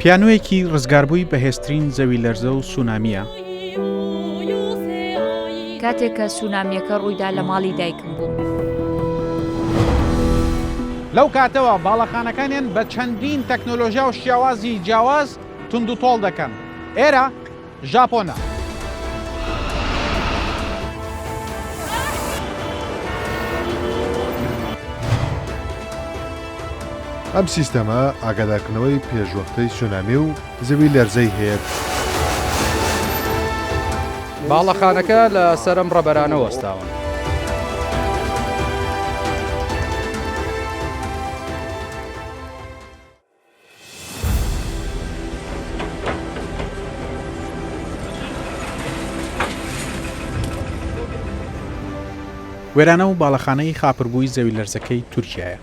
پیانۆیەکی ڕزگاربووی بەهێزترین زەوی لەرزە و سونامیە. کاتێک کە سونامیەکە ڕوویدا لە ماڵی دایکم بووم. لەو کاتەوە باڵەخانەکانیان بە چەندین تەکنۆلۆژیا و شیاوازی جیاواز تونند و تۆڵ دەکەن. ئێرە ژاپۆنە. ئەم سیستەمە ئاگادارکردنەوەی پێشوەختەی سونامی و زەوی لەرزەی هەیە. باڵەخانەکە لە سەرم ڕەبەرانە وەستاون. وێرانە و باڵەخانەی خاپربووی زەوی لەرزەکەی تورکیایە.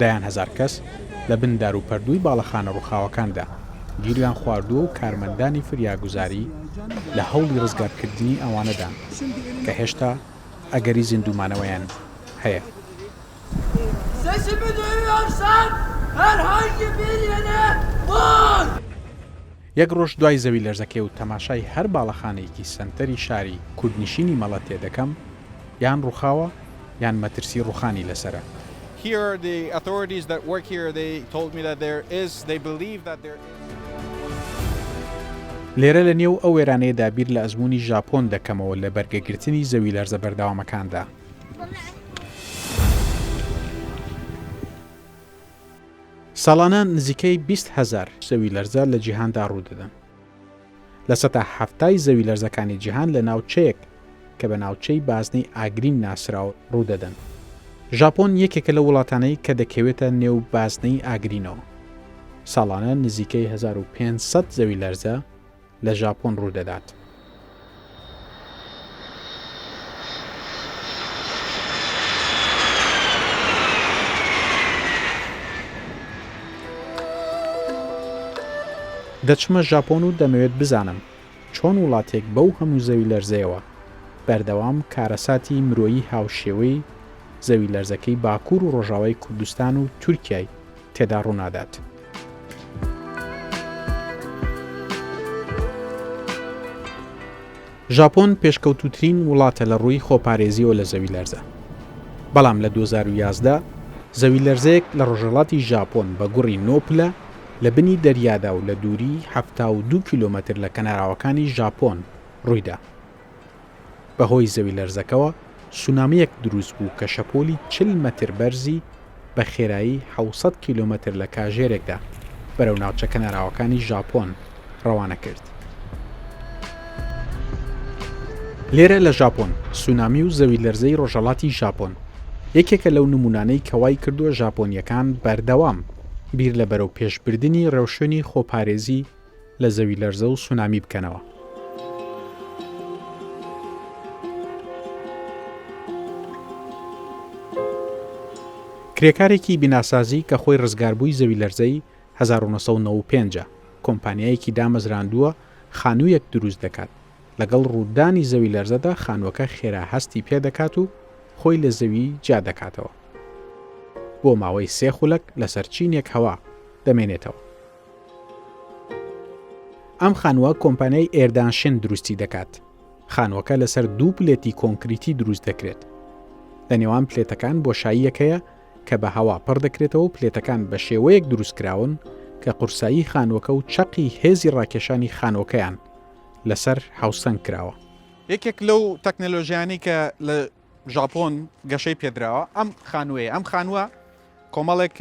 دەیان هەزار کەس لە بن دار و پەردووی باڵەخانە ڕووخاوەکاندا گیریان خواردووە و کارمەندانی فریاگوزاری لە هەوڵی ڕزگارکردنی ئەوانەدان کە هێشتا ئەگەری زیندومانەوەیان هەیە. یەک ڕۆژ دوای زەوی لەرزەکەی و تەماشای هەر باڵەخانەیەکی سەنتەری شاری کوردنشینی مەڵە تێدەکەم، یان ڕووخاوە یان مەترسی ڕووخانی لەسرە. Here, the authorities that work here, they told me that they believe that there is. لێرە لە نێو ئەو وێرانەیەدا بیر لە ئەزمموی ژاپۆن دەکەمەوە لە بەرگەگرتنی زەوی لەرزە بەردەوامەکاندا. ساڵانە نزیکەی 20,000 زەوی لەرزە لە جیهاندا ڕوودەدەن. لە سەتا هەفتای زەوی لەرزەکانی جیهان لە ناوچەیەک کە بە ناوچەی بازنەی ئاگرین ناسراوە ڕوودەدەن. ژاپۆن یەکێکە لە وڵاتانەی کە دەکەوێتە نێو بازنەی ئاگرینەوە. ساڵانە نزیکەی 1500 زەوی لەرزە لە ژاپۆن ڕوودەدات. دەچمە ژاپۆن و دەمەوێت بزانم چۆن وڵاتێک بەو هەموو زەوی لەرزەیەوە بەردەوام کارەساتی مرۆیی هاوشێوەی زەوی لەرزەکەی باکوور و ڕۆژاوای کوردستان و تورکیای تێدا ڕوونادات. ژاپۆن پێشکەوتوترین وڵاتە لە ڕووی خۆپارێزیەوە لە زەوی لەرزە. بەڵام لە 2011 زەوی لەرزەیەک لە ڕۆژهەڵاتی ژاپۆن بە گوڕی نۆپلە لە بنی دەریادا و لە دووری 72 کیلۆمەتر لە کەناراوەکانی ژاپۆن ڕوویدا. بەهۆی زەوی لەرزەکەوە سونامیەک دروست بوو کە شەپۆلی 40 مەتر بەرزی بە خێرایی 700 کیلۆمەتر لە کاژێرێکدا بەرەو ناوچە کەناراوەکانی ژاپۆن ڕەوانە کرد. لێرە لە ژاپۆن سونامی و زەوی لەرزەی ڕۆژهەڵاتی ژاپۆن یەکێکە لەو نمونانەی کەوای کردووە ژاپۆنیەکان بەردەوام بیر لە بەرەو پێشبردننی ڕێوشێنی خۆپارێزی لە زەوی لەرزە و سونامی بکەنەوە. کرێکارێکی بیناسازی کە خۆی ڕزگاربووی زەوی لەرزەی 1995 کۆمپانیایەکی دامەزراندووە خانوویەک دروست دەکات. لەگەڵ ڕوودانی زەوی لەرزەدا خانووەکە خێرا هەستی پێ دەکات و خۆی لە زەوی جا دەکاتەوە. بۆ ماوەی 3 خولەک لەسەر چینێک هەوا دەمێنێتەوە. ئەم خانووە کۆمپانیای ئێردانشێن دروستی دەکات. خانووەکە لەسەر 2 پلێتی کۆنکریتی دروست دەکرێت. لە نێوان پلێتەکان بۆشاییەکەیە کە بە هەوا پڕ دەکرێتەوە و پلێتەکان بە شێوەیەک دروستکراون کە قورسایی خانووەکە و چەقی هێزی ڕاکێشانی خانووەکەیان لەسەر هاوسەنگ کراوە. یەکێک لەو تەکنۆلۆژیانی کە لە ژاپۆن گەشەی پێدراوە ئەم خانووەیە. ئەم خانووە کۆمەڵێک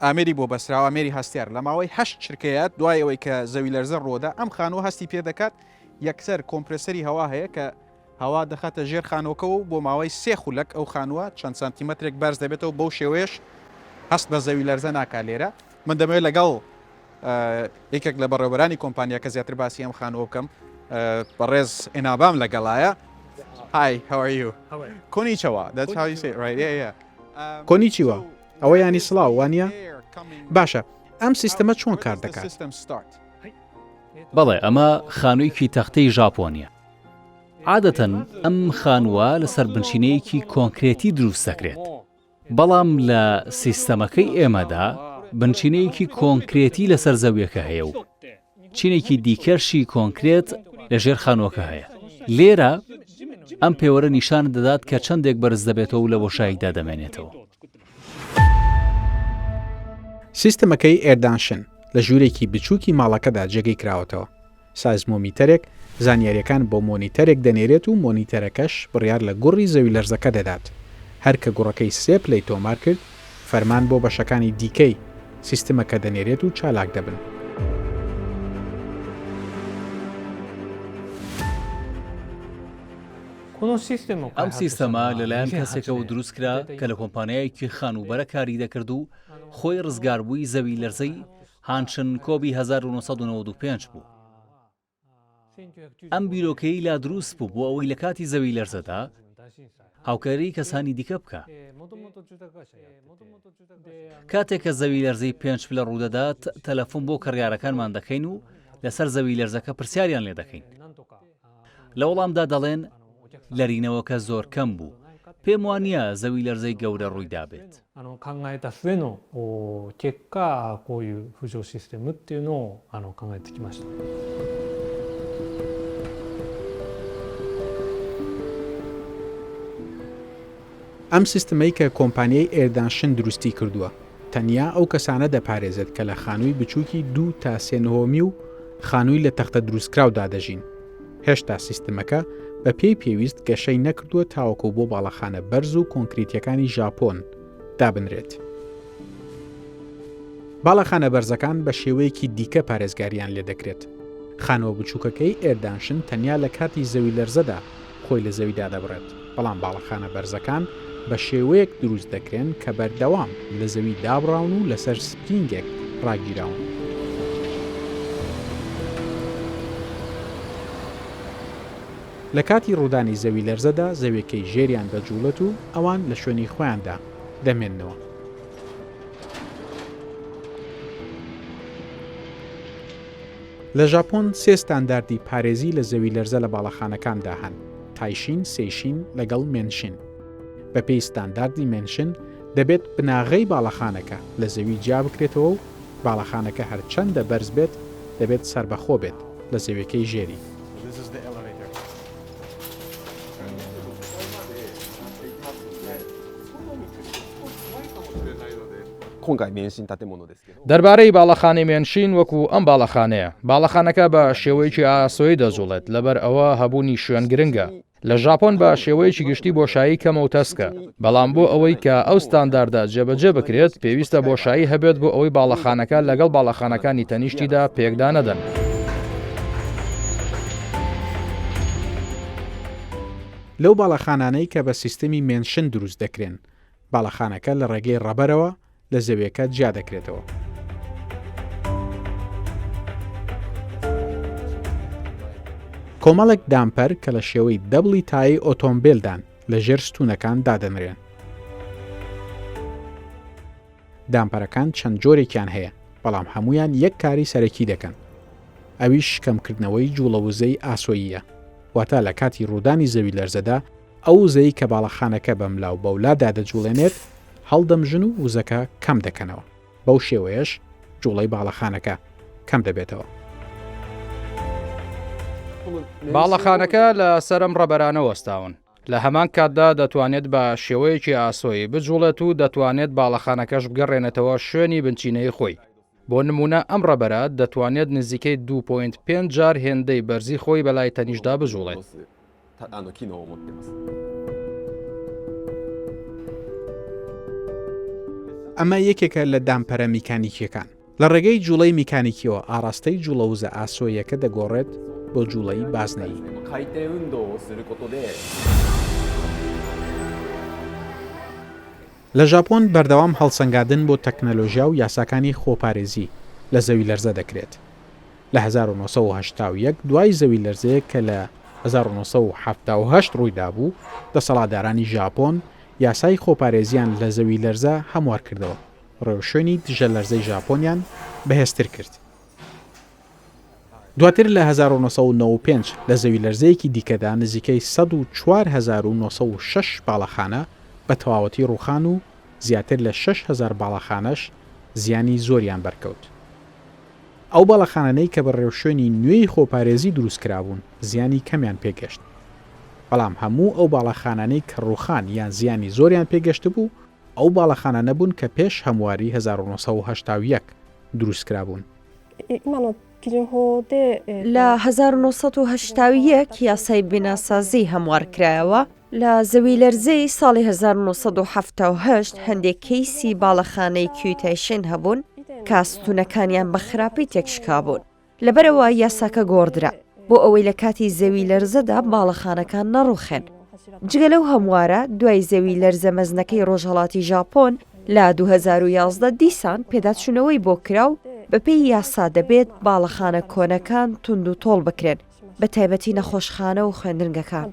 ئامێری بۆ بەسراوە، ئامێری هەستیار لە ماوەی 8 چرکەیەت دوای ئەوەی کە زەوی لەرزە ڕۆدا ئەم خانووە هەستی پێ دەکات. یەکسەر کۆمپرسەری هەوا هەیە کە هەوا دەخاتە ژێر خانووەکە و بۆ ماوەی 3 خولەک ئەو خانووە چەند سانتیمەترێک بەرز دەبێتەوە. بەو شێوەیەش هەست بە زەوی لەرزە ناکا. لێرە من دەمەوێت لەگەڵ یەکێک لە بەڕێوەبەرانی کۆمپانیاکە زیاتر باسی ئەم خانووە بکەم. بەڕێز ئێنابام لەگەڵایە. Hi, how are you? Konnichiwa. That's how you say it, right? Yeah. Konnichiwa. ئەوە ینی سڵاو وانە؟ باشە، ئەم سیستەمە چۆن کار دەکات؟ بەڵێ ئەمە خانوویەکی تەختەی ژاپۆنیە. عادەتەن ئەم خانووە لەسەر بنشینەیەکی کۆنکرێتی دروست دەکرێت. بەڵام لە سیستەمەکەی ئێمەدا بنچینەیەکی کۆنکرێتی لەسەر زەویەکە هەیە و چینێکی دیکەشی کۆنکرێت لەژێر خانووەکە هەیە. لێرە ئەم پێوەرە نیشان دەدات کە چەندێک بەرز دەبێتەوە و لە بۆشاییدا دەمێنێتەوە. سیستەمەکەی ئێردانشن لە ژوورێکی بچووکی ماڵەکەدا جێگەی کراوەتەوە. سایزمۆمیتەرێک زانیاریەکان بۆ مۆنیتەرێک دەنێرێت و مۆنیتەرەکەش بڕیار لە گوڕی زەوی لەرزەکە دەدات. هەر کە گوڕەکەی سێ پلەی تۆمار کرد، فەرمان بۆ بەشەکانی دیکەی سیستەمەکە دەنێرێت و چالاک دەبن. ئەم سیستەمە لەلایەن کەسێکەوە دروستکرا کە لە کۆمپانیایەکی خانوبەرە کاری دەکرد و خۆی ڕزگاربووی زەوی لەرزەی هانشن کۆبی 1995 بوو. ئەم بیرۆکەی لا دروست بوو بۆ ئەوەی لە کاتی زەوی لەرزەدا هاوکاری کەسانی دیکە بکە. کاتێک کە زەوی لەرزەی 5 پلە ڕوودەدات، تەلەفۆن بۆ کڕیارەکانمان دەکەین و لەسەر زەوی لەرزەکە پرسیاریان لێ دەکەین. لە وەڵامدا دەڵێن لەرینەوەکە زۆر کەم بوو، پێم وانە زەوی لەرزەی گەورە ڕوویدا بێت. ئەم سیستەمەی کە کۆمپانیای ئێردانشن دروستی کردووە تەنیا ئەو کەسانە دەپارێزێت کە لە خانووی بچووکی 2 تا 3.9 و خانووی لە تەختە دروستکراودا دەژین. هێشتا سیستەمەکە بە پێی پێویست گەشەی نەکردووە تاوەکو بۆ باڵەخانە بەرز و کۆنکریتیەکانی ژاپۆن دابنرێت. باڵەخانە بەرزەکان بە شێوەیەکی دیکە پارێزگاریان لێ دەکرێت. خانووە بچووکەکەی ئێردانشن تەنیا لە کاتی زەوی لەرزەدا خۆی لە زەویدا دەبڕێت، بەڵام باڵەخانە بەرزەکان بە شێوەیەک دروست دەکرێن کە بەردەوام لە زەوی دابڕاون و لەسەر سپرینگێک ڕاگیراون. لە کاتی ڕوودانی زەوی لەرزەدا زەویەکەی ژێریان دەجوڵێت و ئەوان لە شوێنی خۆیاندا دەمێننەوە. لە ژاپۆن سێ ستانداردی پارێزی لە زەوی لەرزە لە باڵەخانەکاندا هەن: تایشین، سێیشین لەگەڵ مێنشین. بە پێی ستانداردی مێنشن دەبێت بناغەی باڵەخانەکە لە زەوی جیا بکرێتەوە و باڵەخانەکە هەرچەندە بەرز بێت دەبێت سەربەخۆ بێت لە زەویەکەی ژێری. دەربارەی باڵەخانەی مێنشین وەکو ئەم باڵەخانەیە، باڵەخانەکە بە شێوەیەکی ئاسۆی دەجوڵێت، لەبەر ئەوە هەبوونی شوێن گرنگە. لە ژاپۆن بە شێوەیەکی گشتی بۆشایی کەمە و تەسکە، بەڵام بۆ ئەوەی کە ئەو ستانداردە جێبەجێ بکرێت پێویستە بۆشایی هەبێت بۆ ئەوەی باڵەخانەکە لەگەڵ باڵەخانەکانی تەنیشتیدا پێکدا نەدەن. لەو باڵەخانانەی کە بە سیستەمی مێنشن دروست دەکرێن، باڵەخانەکە لە ڕێگەی ڕەبەرەوە لە زەویەکە جیا دەکرێتەوە. کۆمەڵێک دامپەر کە لە شێوەی دەبڵی تایی ئۆتۆمبیلدان لە ژێر ستوونەکان دادەنرێن. دامپەرەکان چەند جۆرێکیان هەیە، بەڵام هەمویان یەک کاری سەرەکی دەکەن. ئەویش کەمکردنەوەی جوڵەوزەی ئاسۆییە، واتە لە کاتی ڕوودانی زەوی لەرزەدا ئەو وزەی کە باڵەخانەکە بەملاو بەولادا دەجوڵێنێت هەڵدەمژن و وزەکە کەم دەکەنەوە. بەو شێوەیەش جوڵەی باڵەخانەکە کەم دەبێتەوە. باڵەخانەکە لە سەرم ڕەبەرانە وەستاون. لە هەمان کاتدا دەتوانێت بە شێوەیەکی ئاسۆیی بجوڵێت و دەتوانێت باڵەخانەکەش بگەڕێنێتەوە شوێنی بنچینەی خۆی. بۆ نمونە ئەم ڕەبەرە دەتوانێت نزیکەی 2.5 جار هێندەی بەرزی خۆی بەلای تەنیشتدا بجوڵێت. ئەمە یەکێکە لە دامپەرە میکانیکیەکان. لە ڕێگەی جوڵەی میکانیکیەوە ئاراستەی جوڵەوزە ئاسۆیەکە دەگۆڕێت بۆ جوڵەی بازنەیی. لە ژاپۆن بەردەوام هەڵسەنگاندن بۆ تەکنەلۆژیا و یاساکانی خۆپارێزی لە زەوی لەرزە دەکرێت. لە 1970 دوای زەوی لەرزەیە کە لە 1970 ڕوویدا بوو، دەسەڵاتدارانی ژاپۆن یاسای خۆپارێزیان لە زەوی لەرزە هەموار کردەوە. ڕێوشوێنی دژە لەرزەی ژاپۆنیان بەهێزتر کرد. دواتر لە 1995 لە زەوی لەرزەیەکی دیکەدا نزیکەی 104,906 باڵەخانە بە تەواوەتی ڕووخان و زیاتر لە 6,000 باڵەخانەش زیانی زۆریان بەرکەوت. ئەو باڵەخانانەی کە بە ڕێوشێنی نوێی خۆپارێزی دروست کرابوون زیانی کەمیان پێگەشت. بەڵام هەموو ئەو باڵەخانانەی کە ڕووخان یان زیانی زۆریان پێگەشت بوو ئەو باڵەخانە بوون کە پێش هەمواری 1970 دروست کرابوون. لە 1970 یاسای بیناسازی هەموارکرایەوە لە زەوی لەرزەی ساڵی 1970 هەندێک کەیسی باڵەخانەی کوێتایشن هەبوون کە ستونەکانیان بە خراپی تێکشکا بوون. لەبەرەوە یاساکە گۆڕدرا بۆ ئەوەی لە کاتی زەوی لەرزەدا باڵەخانەکان نەڕوخێن. جگە لەو هەموارە دوای زەوی لەرزە مەزنەکەی ڕۆژهەڵاتی ژاپۆن لە 2011 دیسان پێداچوونەوەی بۆ کراو بەپێی یاسا دەبێت باڵەخانە کۆنەکان تونند و تۆڵ بکرێن بە تایبەتی نەخۆشخانە و خوێندنگەکان.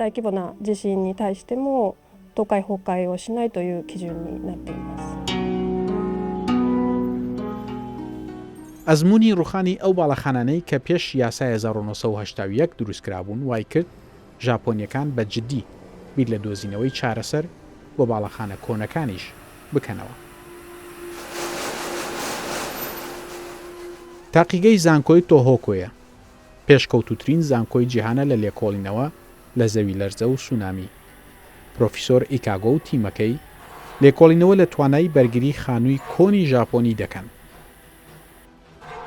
ئەزمموی ڕوخانی ئەو باڵەخانانەی کە پێش یاسای 1970 دروست کرابوون وای کرد ژاپۆنیەکان بە جددی بیر لە دۆزینەوەی چارەسەر بۆ باڵەخانە کۆنەکانیش بکەنەوە. تاقیگەی زانکۆی تۆهۆکۆیە پێشکەوتوترین زانکۆی جیهانە لە لێکۆڵینەوە لە زەوی لەرزە و سونامی. پرۆفیسۆر ئیکاگۆ و تیمەکەی لێکۆڵینەوە لە توانای بەرگری خانووی کۆنی ژاپۆنی دەکەن.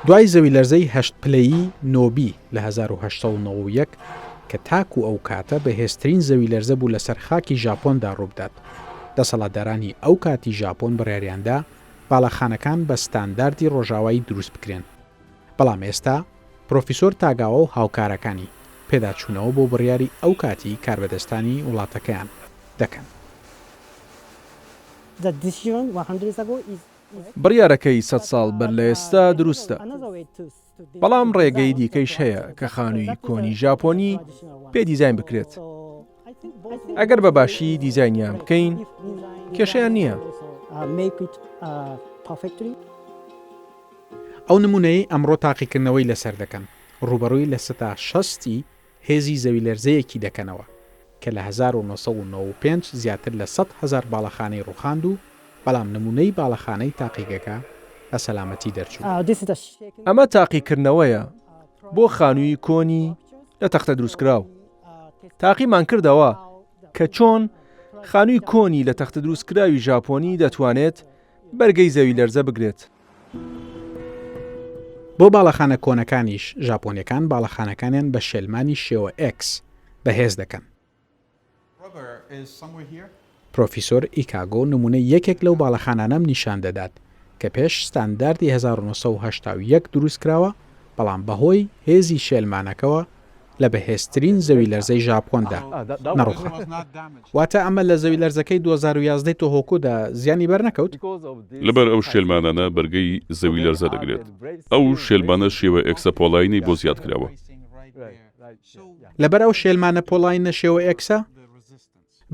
دوای زەوی لەرزەی 8 پلەیی نۆبی لە 1991 کە تاکو ئەو کاتە بەهێزترین زەوی لەرزە بوو لەسەر خاکی ژاپۆندا ڕووبدات. دەسەڵاتدارانی ئەو کاتی ژاپۆن بڕیاریاندا باڵەخانەکان بە ستانداردی ڕۆژاوایی دروست بکرێن. بەڵام ئێستا پرۆفیسۆر تاگاوە و هاوکارەکانی پێداچوونەوە بۆ بڕیاری ئەو کاتی کاربەدەستانی وڵاتەکەیان دەکەن. بڕیارەکەی 100 ساڵ بەر لە ئێستا دروستە. بەڵام ڕێگەی دیکەیش هەیە کە خانووی کۆنی ژاپۆنی پێ دیزاین بکرێت. ئەگەر بە باشی دیزاینیان بکەین کێشەیان نییە. ئەو نمونەی ئەمڕۆ تاقیکردنەوەی لەسەر دەکەن ڕوبەڕووی لە سەتا 60 هێزی زەوی لەرزەیەکی دەکەنەوە کە لە 1995 زیاتر لە 100,000 باڵەخانەی ڕووخاند و بەڵام نمونەی باڵەخانەی تاقیگەکە بە سەلامەتی دەرچوو. ئەمە تاقیکردنەوەیە بۆ خانووی کۆنی لە تەختە دروستکراو. تاقیمان کردەوە کە چۆن خانووی کۆنی لە تەختە دروستکراوی ژاپۆنی دەتوانێت بەرگەی زەوی لەرزە بگرێت. بۆ باڵەخانە کۆنەکانیش ژاپۆنیەکان باڵەخانەکانیان بە شێلمانی شێوە X بەهێز دەکەن. پرۆفیسۆر ئیکاگۆ نمونە یەکێک لەو باڵەخانانەم نیشان دەدات کە پێش ستانداردی 1970 دروست کراوە بەڵام بەهۆی هێزی شێلمانەکەەوە لە بەهێزترین زەوی لەرزەی ژاپۆندا نەڕوخە. واتە ئەمە لە زەوی لەرزەکەی 2011 تۆهۆکودا زیانی بەرنەکەوت؟ لەبەر ئەو شێلمانانە بەرگەی زەوی لەرزە دەگرێت. ئەو شێلمانە شێوە ئێکسە پۆڵاینی بۆ زیاد کراوە. لەبەر ئەو شێلمانە پۆڵاینە شێوە ئێکسە؟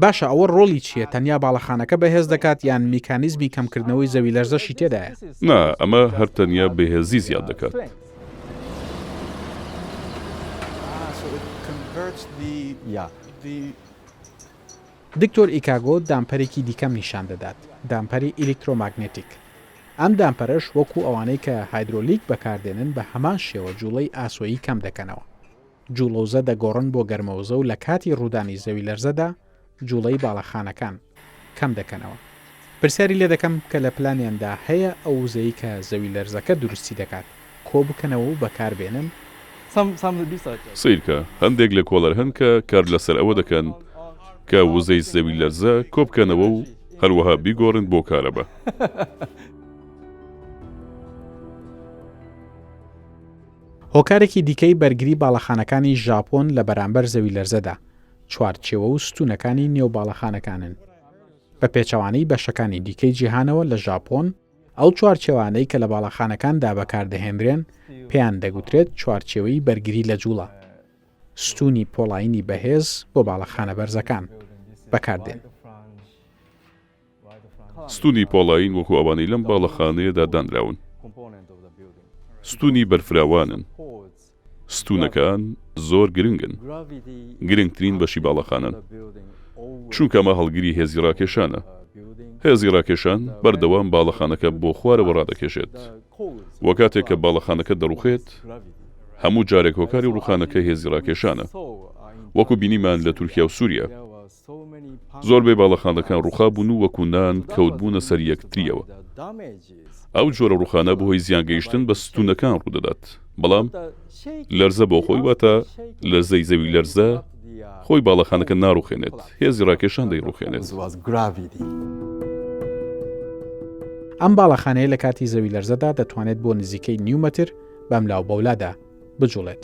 باشە ئەوە ڕۆڵی چییە؟ تەنیا باڵەخانەکە بەهێز دەکات یان میکانیزمی کەمکردنەوەی زەوی لەرزەشی تێدایە؟ نا، ئەمە هەر تەنیا بەهێزی زیاد دەکات. دکتۆر ئیکاگۆ دامپەرێکی دیکەم نیشان دەدات، دامپەری ئیلکترۆماگنێتیک. ئەم دامپەرش وەکو ئەوانەی کە هایدرۆلیک بەکاردێنن بە هەمان شێوە جوڵەی ئاسۆیی کەم دەکەنەوە. جوڵۆزە دەگۆڕن بۆ گەرمەوزە و لە کاتی ڕوودانی زەوی لەرزەدا جوڵەی باڵەخانەکان کەم دەکەنەوە. پرسیاری لێ دەکەم کە لە پلانیاندا هەیە ئەو وزەی کە زەوی لەرزەکە دروستی دەکات کۆ بکەنەوە و بەکاربێنن. سیرکە هەندێک لە کۆڵەر هەن کە کار لەسەر ئەوە دەکەن کە وزەی زەوی لەرزە کۆبکەنەوە و هەروەها بیگۆڕن بۆ کارەبە. هۆکارێکی دیکەی بەرگری باڵەخانەکانی ژاپۆن لە بەرامبەر زەوی لەرزەدا چوارچێوە و ستونەکانی نێو باڵەخانەکانن. بە پێچەوانەی بەشەکانی دیکەی جیهانەوە لە ژاپۆن ئەو چوارچێوانەی کە لە باڵەخانەکاندا بەکاردەهێنرێن پێیان دەگوترێت چوارچێوەی بەرگری لە جوڵە. ستونی پۆڵاینی بەهێز بۆ باڵەخانە بەرزەکان بەکاردێن. ستونی پۆڵاین وەکو ئەوانەی لەم باڵەخانەیەدا دانراون. ستونی بەرفراوانن. ستونەکان زۆر گرنگن. گرنگترین بەشی باڵەخانن. چونکە ئەمە هەڵگیری هێزی ڕاکێشانە. هێزی ڕاکێشان بەردەوام باڵەخانەکە بۆ خوارەوە ڕادەکێشێت. وە کاتێک کە باڵەخانەکە دەڕوخێت، هەموو جارێک هۆکاری ڕوخانەکە هێزی ڕاکێشانە. وەکو بینیمان لە تورکیا و سووریا زۆربەی باڵەخانەکان ڕوخا بوون و وەکو نان کەوتبوونە سەر یەکتریەوە. ئەو جۆرە ڕوخانە بەهۆی زیانگەیشتن بە ستوونەکان ڕوودەدات، بەڵام لەرزە بۆ خۆی واتە لەرزەی زەوی لەرزە خۆی باڵەخانەکە ناڕوخێنێت، هێزی ڕاکێشان دەیڕوخێنێت. ئەم باڵەخانەیە لە کاتی زەوی لەرزەدا دەتوانێت بۆ نزیکەی 9 مەتر بەم لاو بەولادا بجوڵێت.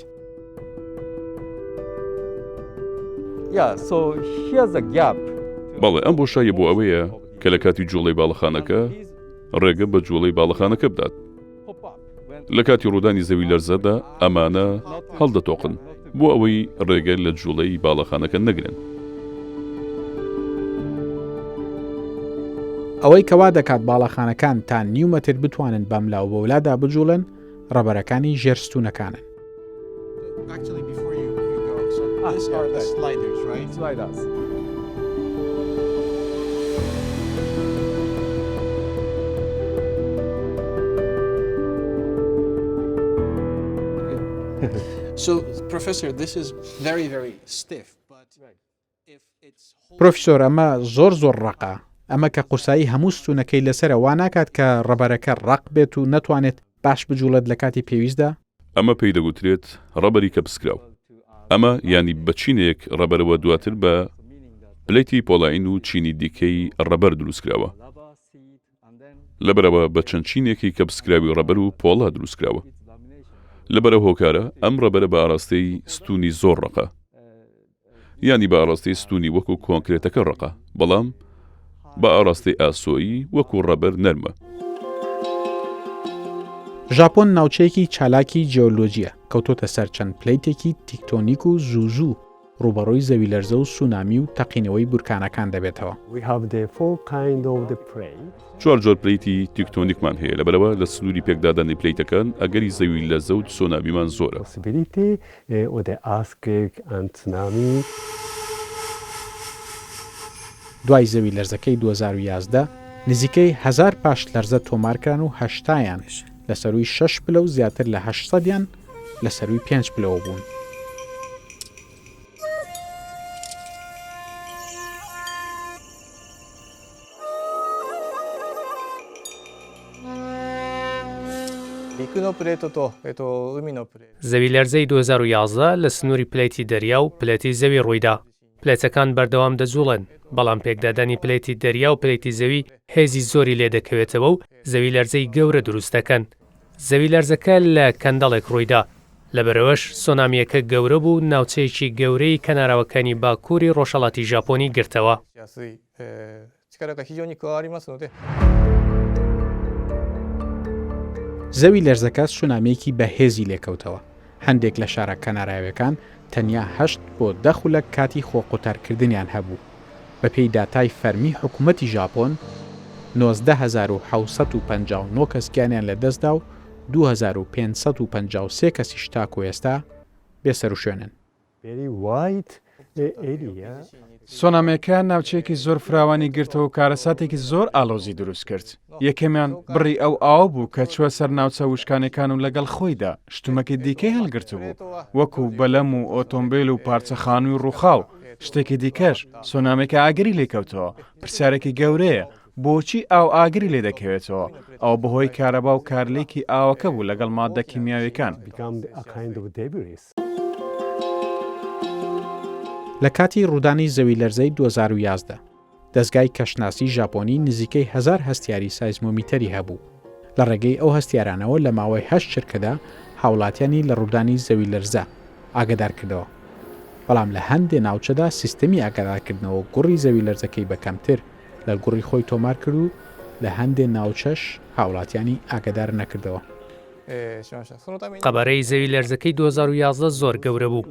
بەڵێ ئەم بۆشایە بۆ ئەوەیە کە لە کاتی جوڵەی باڵەخانەکە ڕێگە بە جوڵەی باڵەخانەکە بدات. لە کاتی ڕوودانی زەوی لەرزەدا ئەمانە هەڵدەتۆقن بۆ ئەوەی ڕێگە لە جوڵەی باڵەخانەکە نەگرن. ئەوەی کەوا دەکات باڵەخانەکان تا 9 مەتر بتوانن بەم لاو بەولادا بجوڵن ڕەبەرەکانی ژێرستوونەکانن. پرۆفیسۆر ئەمە زۆر ڕقە. ئەمە کە قورسایی هەموو ستوونەکەی لەسەرە وا ناکات کە ڕەبەرەکە ڕق بێت و نەتوانێت باش بجوڵێت لە کاتی پێویستدا؟ ئەمە پێی دەگوترێت ڕەبەری کە پسکراو. ئەمە ینی بە چینێک ڕەبەرەوە دواتر بە پلەیتی پۆلاین و چینی دیکەی ڕەبەر دروستکراوە. لەبەرەوە بە چەند چینێکی کە پسکراوی ڕەبەر و پۆڵا دروستکراوە. لەبەرە هۆکارە ئەم ڕەبەرە بە ئاراستەی ستوونی زۆر ڕقە، ینی بە ئاراستەی ستوونی وەکو کۆنکرێتەکە ڕقە، بەڵام بە ئاراستەی ئاسۆیی وەکو ڕەبەر نەرمە. ژاپۆن ناوچەیەکی چالاکی جیۆلۆجیە، کەوتۆتە سەر چەند پلەیتێکی تیکتۆنیک و زووزوو ڕوبەڕۆی زەوی لەرزە و سونامی و تەقینەوەی بورکانەکان دەبێتەوە. 4 جۆر پلەیتی تیکتۆنیکمان هەیە، لەبەرەوە لە سنووری پێکدادانی پلەیتەکان ئەگەری زەوی لەرزە و سونامیمان زۆرە. دوای زەوی لەرزەکەی 2011 نزیکەی 1000 پاش لەرزە تۆمارکران و 8یان لە سەروی 6 پلە و زیاتر لە 800یان لە سەروی 5 پلەوە بوون. زەوی لەرزەی 2011 لە سنووری پلەیتی دەریا و پلەتی زەوی ڕوویدا. پلێتەکان بەردەوام دەجوڵن، بەڵام پێکدادانی پلێتی دەریا و پلێتی زەوی هێزی زۆری لێ دەکەوێتەوە و زەوی لەرزەی گەورە دروست دەکەن. زەوی لەرزەکە لە کەندەڵێک ڕوویدا، لەبەرەوەش سۆنامیەکە گەورە بوو، ناوچەیەکی گەورەی کەناراوەکانی باکووری ڕۆژهەڵاتی ژاپۆنی گرتەوە. زەوی لەرزەکە سونامێکی بەهێزی لێکەوتەوە. هەندێک لە شارە کەنارایەکان تەنیا 8 بۆ 10 خولەک کاتی خۆقوتارکردنیان هەبوو. بە پێی داتای فەرمی حکوومەتی ژاپۆن 19759 کەسکیانیان لەدەستدا و 2553 کەسیش تاکو ئێستا بێسەر و شوێنن. سۆنامەکە ناوچەیەکی زۆر فراوانی گرتەوە و کارەساتێکی زۆر ئالۆزی دروست کرد. یەکەمیان بڕی ئەو ئاو بوو کە چوە سەر ناوچە وشکانەکان و لەگەڵ خۆیدا شتومەکی دیکەی هەڵگرت بوو، وەکو بەلەم و ئۆتۆمبیل و پارچەخانووی ڕووخاو. شتێکی دیکەش سۆنامێکە ئاگری لێکەوتەوە. پرسیارێکی گەورەیە، بۆچی ئاو ئاگری لێ دەکەوێتەوە؟ ئەو بەهۆی کارەبا و کارلێکی ئاوەکە بوو لەگەڵ ماددە کیمیاویەکان. لە کاتی ڕوودانی زەوی لەرزەی 2011 دەستگای کەشناسی ژاپۆنی نزیکەی 1000 هەستیاری سایزمۆمیتەری هەبوو. لە ڕێگەی ئەو هەستیارانەوە لە ماوەی 8 چرکەدا هاوڵاتیانی لە ڕوودانی زەوی لەرزە ئاگدار کردەوە. بەڵام لە هەندێ ناوچەدا سیستەمی ئاگادارکردنەوە گوڕی زەوی لەرزەکەی بەکەمتر لە گوڕی خۆی تۆمار کرد و لە هەندێ ناوچەش هاوڵاتیانی ئاگدار نەکردەوە. قەبارەی زەوی لەرزەکەی 2011 زۆر گەورە بوو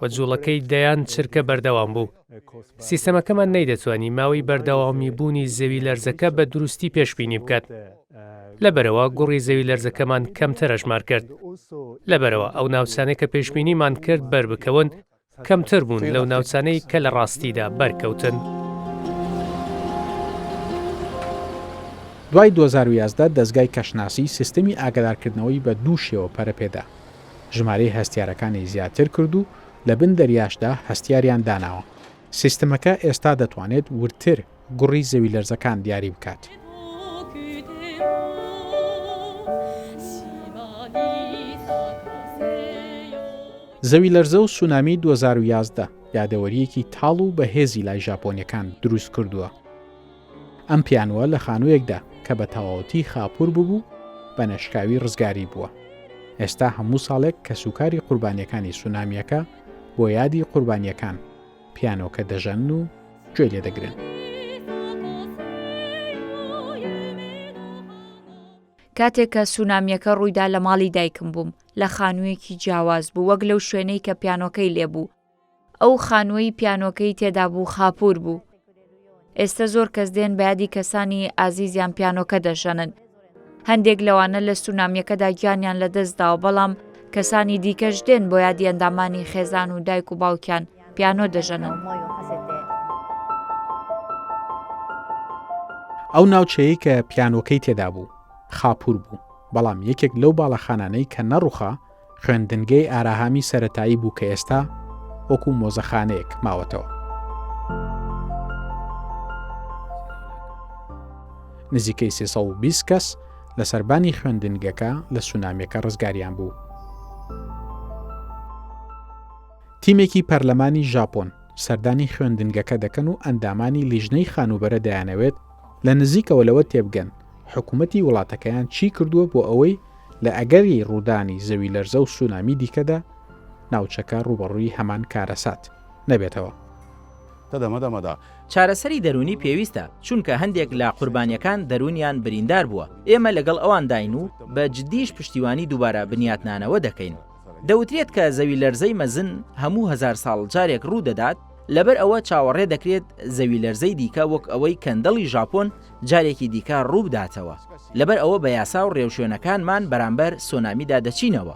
و جوڵەکەی دەیان چرکە بەردەوام بوو. سیستەمەکەمان نەیدەتوانی ماوەی بەردەوامی بوونی زەوی لەرزەکە بە دروستی پێشبینی بکات. لەبەرەوە گوڕی زەوی لەرزەکەمان کەمتر هەژمار کرد. لەبەرەوە ئەو ناوچانەی کە پێشبینیمان کرد بەربکەون کەمتر بوون لەو ناوچانەی کە لە ڕاستیدا بەرکەوتن. دوای 2011 دەستگای کەشناسی سیستەمی ئاگادارکردنەوەی بە دوو شێوە پەرەپێدا ژمارەی هەستیارەکانی زیاتر کرد و لە بن دەریاشدا هەستیاریان داناوە. سیستەمەکە ئێستا دەتوانێت ورتر گوڕی زەوی لەرزەکان دیاری بکات. زەوی لەرزە و سونامی 2011 یادەوەریەکی تاڵ و بەهێزی لای ژاپۆنیەکان دروست کردووە. ئەم پیانوە لە خانوویەکدا کە بە تەواوەتی خاپور بوو بە نەشکاوی ڕزگاری بووە. ئێستا هەموو ساڵێک کە سوکاری قوربانیەکانی سونامیەکە بۆ یادی قوربانیەکان پیانۆکە دەژەن و گوێ لێ دەگرن. کاتێک کە سونامیەکە ڕوویدا لە ماڵی دایکم بووم لە خانوویەکی جیاواز بوو وەک لەو شوێنەی کە پیانۆکەی لێبوو. ئەو خانووی پیانۆکەی تێدا بوو خاپور بوو. ئێستا زۆر کەس دێن بە یادی کەسانی ئازیزیان پیانۆکە دەژەنن. هەندێک لەوانە لە سونامیەکەدا گیانیان لەدەستداوە بەڵام کەسانی دیکەش دێن بۆ یادی ئەندامانی خێزان و دایک و باوکیان پیانۆ دەژەنن. ئەو ناوچەیە کە پیانۆکەی تێدا بوو خاپور بوو بەڵام یەکێک لەو باڵەخانانەی کە نەڕوخا خوێندنگەی ئاراهامی سەرەتایی بوو کە ئێستا وەکو مۆزەخانەیەک ماوەتەوە. نزیکەی 320 کەس لە سەربانی خوێندنگەکە لە سونامیەکە ڕزگاریان بوو. تیمێکی پەرلەمانی ژاپۆن سەردانی خوێندنگەکە دەکەن و ئەندامانی لیژنەی خانوبەرە دەیانەوێت لە نزیکەوە لەوە تێبگەن حکوومەتی وڵاتەکەیان چی کردووە بۆ ئەوەی لە ئەگەری ڕوودانی زەوی لەرزە و سونامی دیکەدا ناوچەکە ڕوبەڕووی هەمان کارەسات نەبێتەوە. چارەسەری دەرونی پێویستە چونکە هەندێک لە قوربانیەکان دەرونیان بریندار بووە. ئێمە لەگەڵ ئەوان داین و بە جددیش پشتیوانی دووبارە بنیاتنانەوە دەکەین. دەوترێت کە زەوی لەرزەی مەزن هەموو هەزار ساڵ جارێک ڕوو دەدات لەبەر ئەوە چاوەڕێ دەکرێت زەوی لەرزەی دیکە وەک ئەوەی کەندەڵی ژاپۆن جارێکی دیکە ڕوو بداتەوە. لەبەر ئەوە بە یاسا و ڕێوشوێنەکانمان بەرامبەر سۆنامیدا دەچینەوە.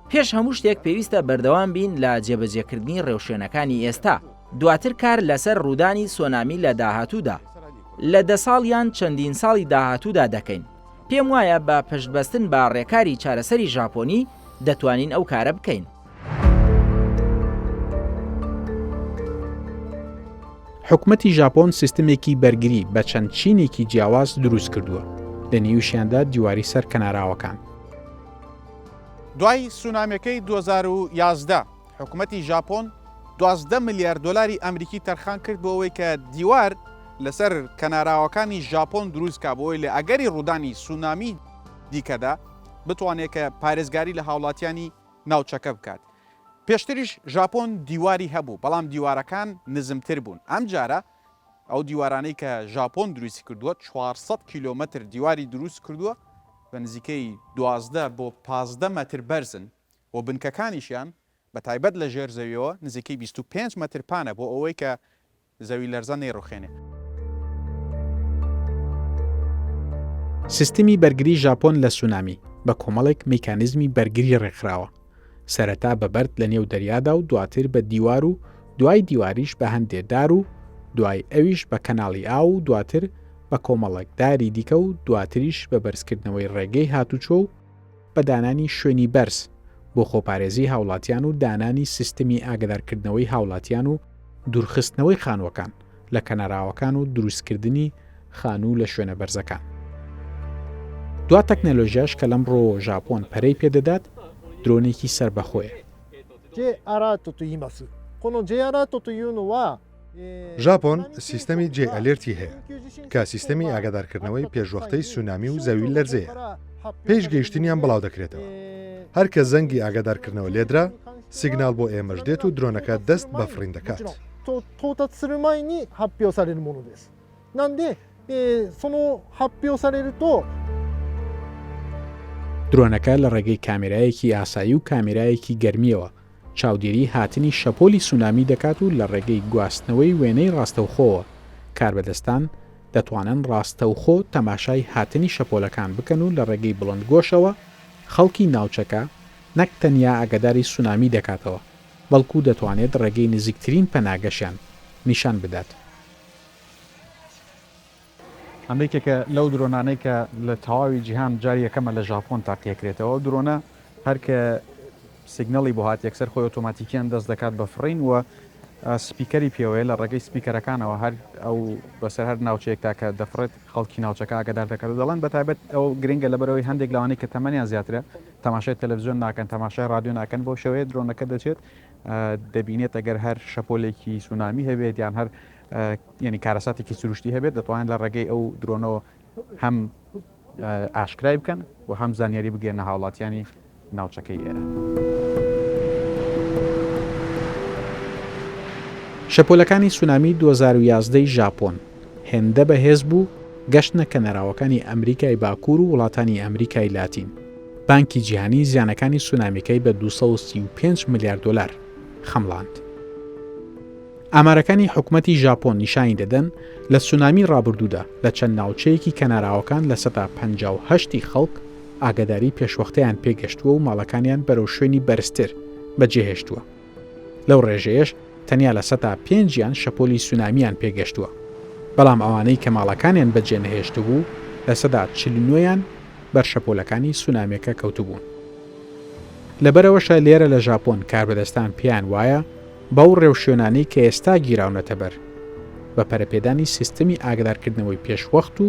پێش هەموو شتێک پێویستە بەردەوام بین لە جێبەجێکردنی ڕێوشوێنەکانی ئێستا. دواتر کار لەسەر ڕوودانی سۆنامی لە داهاتوودا لە 10 ساڵ یان چەندین ساڵی داهاتوودا دەکەین. پێم وایە بە پشتبەستن بە ڕێکاری چارەسەری ژاپۆنی دەتوانین ئەو کارە بکەین. حکوومەتی ژاپۆن سیستمێکی بەرگری بە چەند چینێکی جیاواز دروست کردووە لە نیوشیاندا دیواری سەر کەناراوەکان. دوای سونامیەکەی 2011 حکوومەتی ژاپۆن 12 میلیارد دلاری ئەمریکی تەرخان کرد بۆ ئەوەی کە دیوار لەسەر کەناراوەکانی ژاپۆن دروست کا بۆی لە ئەگەری ڕوودانی سونامی دیکەدا بتوانێت کە پارێزگاری لە هاوڵاتیانی ناوچەکە بکات. پێشتریش ژاپۆن دیواری هەبوو بەڵام دیوارەکان نزمتر بوون. ئەم جارە ئەو دیوارانەی کە ژاپۆن دروستی کردووە 400 کیلۆمەتر دیواری دروست کردووە بە نزیکەی 12 بۆ 15 مەتر بەرزن و بنکەکانیشیان بە تایبەت لە ژێر زەویەوە نزیکەی 25 مەتر پانە بۆ ئەوەی کە زەوی لەرزە نەیڕوخێنێ. سیستمی بەرگری ژاپۆن لە سونامی بە کۆمەڵێک میکانیزمی بەرگری ڕێکخراوە. سەرەتا بە بەرد لە نێو دەریادا و دواتر بە دیوار و دوای دیواریش بە هەندێدار و دوای ئەویش بە کەناڵی ئاو و دواتر بە کۆمەڵێک داری دیکە و دواتریش بە بەرزکردنەوەی ڕێگەی هاتوچۆ و بە دانانی شوێنی بەرز بۆ خۆپارێزی هاوڵاتیان و دانانی سیستمی ئاگدارکردنەوەی هاوڵاتیان و دوورخستنەوەی خانووەکان لە کەناراوەکان و دروستکردنی خانوو لە شوێنە بەرزەکان. دوا تەکنەلۆژیاش کە لەمڕۆ ژاپۆن پەرەی پێدەدات درۆنێکی سربەخۆیە. ژاپۆن سیستەمی جێ ئەلێرتی هەیە کە سیستەمی ئاگادارکردنەوەی پێشوەختەی سونامی و زەوی لەرزەیە. پێش گەیشتنیان بڵاو دەکرێتەوە. هەر کە زەنگی ئاگادارکردنەوە لێدرا سیگنال بۆ ئێمەش دێت و درۆنەکە دەست بە فڕین دەکات. درۆنەکە لە ڕێگەی کامێرایەکی ئاسایی و کامێرایەکی گەرمیەوە چاودێری هاتنی شەپۆلی سونامی دەکات و لە ڕێگەی گواستنەوەی وێنەی ڕاستەوخۆوە کاربەدەستان دەتوانن ڕاستەوخۆ تەماشای هاتنی شەپۆلەکان بکەن و لە ڕێگەی بڵندگۆشەوە خەڵکی ناوچەکە نەک تەنیا ئاگاداری سونامی دەکاتەوە بەڵکو دەتوانێت ڕێگەی نزیکترین پەناگەشیان نیشان بدات. ئەمریکێکە لەو درۆنانەی کە لە تەواوی جیهان جاری یەکەمە لە ژاپۆن تاقیەکرێتەوە درۆنە هەرکە سیگنەڵی بۆ هات یەکسەر خۆی ئۆتۆماتیکیان دەست دەکات بە فڕین و سپیکەری پێوەیە لە ڕێگەی سپیکەرەکانەوە هەر ئەو بەسەر هەر ناوچەیەکتا کە دەفرێت خەڵکی ناوچەکە ئاگادار دەکات و دەڵێن بەتایبەت ئەو گرنگە لەبەرەوەی هەندێک لەوانەی کە تەمەنیان زیاترە تەماشای تەلەڤیزیۆن ناکەن تەماشای رادیۆ ناکەن بۆ شێوەیە درۆنەکە دەچێت دەبینێت ئەگەر هەر شەپۆلێکی سونامی هەبێت یان هەر ینی کارەساتێکی سروشتی هەبێت دەتوانن لە ڕێگەی ئەو درۆنەوە هەم ئاشکرای بکەن و هەم زانیاری بگەێنە هاوڵاتیانی ناوچەکەی ئێرە. شەپۆلەکانی سونامی 2011 ژاپۆن هێندە بەهێز بوو گەشتنە کەنەراوەکانی ئەمریکای باکوور و وڵاتانی ئەمریکای لاتین. بانکی جیهانی زیانەکانی سونامیەکەی بە 235 میلیارد دلار خەمڵاند. ئامارەکانی حکوومەتی ژاپۆن نیشانی دەدەن لە سونامی ڕابردوودا لە چەند ناوچەیەکی کەناراوەکان لە 158 خەڵک ئاگاداری پێشوەختەیان پێگەشتووە و ماڵەکانیان بەرەو شوێنی بەرزتر بەجێهێشتووە. لەو ڕێژەیەش تەنیا لە 105 شەپۆلی سونامیان پێگەشتووە، بەڵام ئەوانەی کە ماڵەکانیان بەجێ نەهێشت بوو لە 49 بەر شەپۆلەکانی سونامیەکە کەوتبوون. لەبەرەوەشە لێرە لە ژاپۆن کاربەدەستان پێیان وایە بەو ڕێوشێنانەی کە ئێستا گیراونەتە بەر بە پەرەپێدانی سیستەمی ئاگدارکردنەوەی پێشوەخت و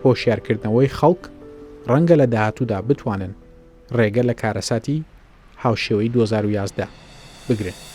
هۆشیارکردنەوەی خەڵک ڕەنگە لە داهاتوودا بتوانن ڕێگە لە کارەساتی هاوشێوەی 2011 بگرن.